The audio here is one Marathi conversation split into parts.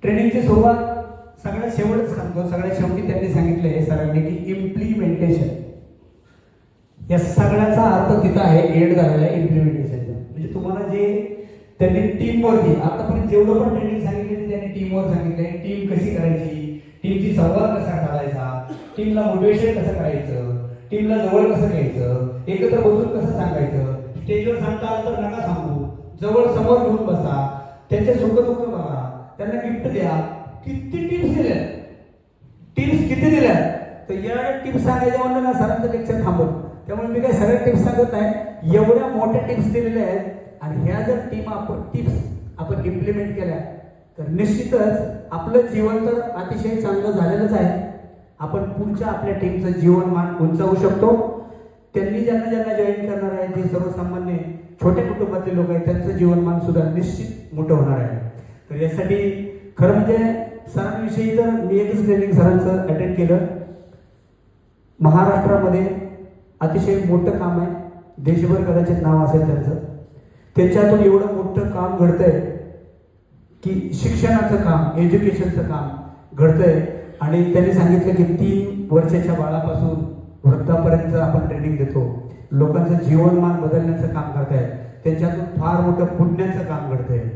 ट्रेनिंगची सुरुवात सगळ्यात शेवटच सांगतो. सगळ्यात शेवटी त्यांनी सांगितलंय सरांनी की इम्प्लिमेंटेशन. या सगळ्याचा अर्थ तिथं आहे, एड झालेला आहे इम्प्लिमेंटेशनचा. म्हणजे तुम्हाला जे त्यांनी टीमवरती आतापर्यंत जेवढं पण ट्रेनिंग सांगितले त्यांनी टीमवर सांगितलंय. टीम कशी करायची, टीमची संवाद कसा साधायचा, टीमला मोटिवेशन कसं करायचं, टीमला जवळ कसं घ्यायचं, एकत्र बसून कसं सांगायचं. स्टेजवर सांगता आलं तर नका सांगू, जवळ समोर घेऊन बसा, त्यांचे सुख दुःख बघा, त्यांना गिफ्ट द्या. किती टिप्स दिल्या, टिप्स किती दिल्या. तर या टिप्स सांगायच्या म्हणलं ना सरांचं लेक्चर थांबत. त्यामुळे मी काही सगळ्या टिप्स सांगत नाही, एवढ्या मोठ्या टिप्स दिलेल्या आहेत. आणि ह्या जर टिप्स आपण इम्प्लिमेंट केल्या तर निश्चितच आपलं जीवन तर अतिशय चांगलं झालेलंच आहे. आपण पुढच्या आपल्या टीमचं जीवनमान उंचावू शकतो. त्यांनी ज्यांना ज्यांना जॉईन करणार आहे, जे सर्वसामान्य छोट्या कुटुंबातले लोक आहेत, त्यांचं जीवनमान सुद्धा निश्चित मोठं होणार आहे. तर यासाठी खरं म्हणजे सरांविषयी तर मी एकच ट्रेनिंग सरांचं अटेंड केलं. महाराष्ट्रामध्ये अतिशय मोठं काम आहे, देशभर कदाचित नाव असेल त्यांचं. त्यांच्यातून एवढं मोठं काम घडतंय की शिक्षणाचं काम, एज्युकेशनचं काम घडतंय. आणि त्यांनी सांगितलं की 3 वर्षाच्या बाळापासून वृद्धापर्यंत आपण ट्रेनिंग देतो. लोकांचं जीवनमान बदलण्याचं काम करतायत. त्यांच्यातून फार मोठं पुण्याचं काम घडतंय.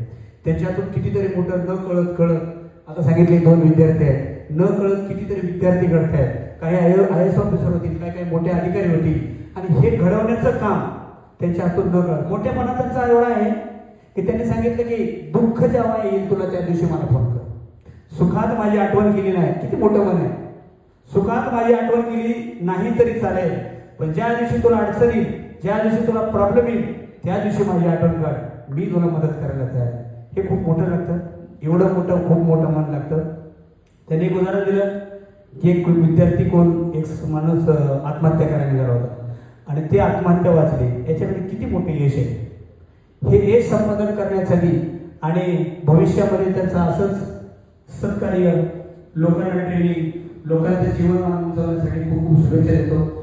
त्यांच्यातून कितीतरी मोठं न कळत आता सांगितले 2 विद्यार्थी आहेत, न कळत कितीतरी विद्यार्थी घडत आहेत. काही IAS ऑफिसर होतील, काही मोठे अधिकारी होतील. आणि हे घडवण्याचं काम त्यांच्या हातून न कळत. मोठेपणा त्यांचा एवढा आहे की त्यांनी सांगितलं की दुःख जेव्हा येईल तुला त्या दिवशी मला फोन कर. सुखात माझी आठवण केली नाही, किती मोठं मन आहे. सुखात माझी आठवण केली नाही तरी चालेल, पण ज्या दिवशी तुला अडचण येईल, ज्या दिवशी तुला प्रॉब्लेम येईल, त्या दिवशी माझी आठवण काढ, मी तुला मदत करायला तयार आहे. हे खूप मोठं लागतं. एवढं मोठं खूप मोठं मन लागतं. त्यांनी एक उदाहरण दिलं की एक विद्यार्थी एक माणूस आत्महत्या करायला निघाला होता आणि ते आत्महत्या वाचली. याच्यामध्ये किती मोठे यश आहे. हे यश संपादन करण्यासाठी आणि भविष्यामध्ये त्यांचं असंच सत्कार्य, लोकांना ट्रेनिंग, लोकांचं जीवन उंचावण्यासाठी खूप खूप शुभेच्छा देतो.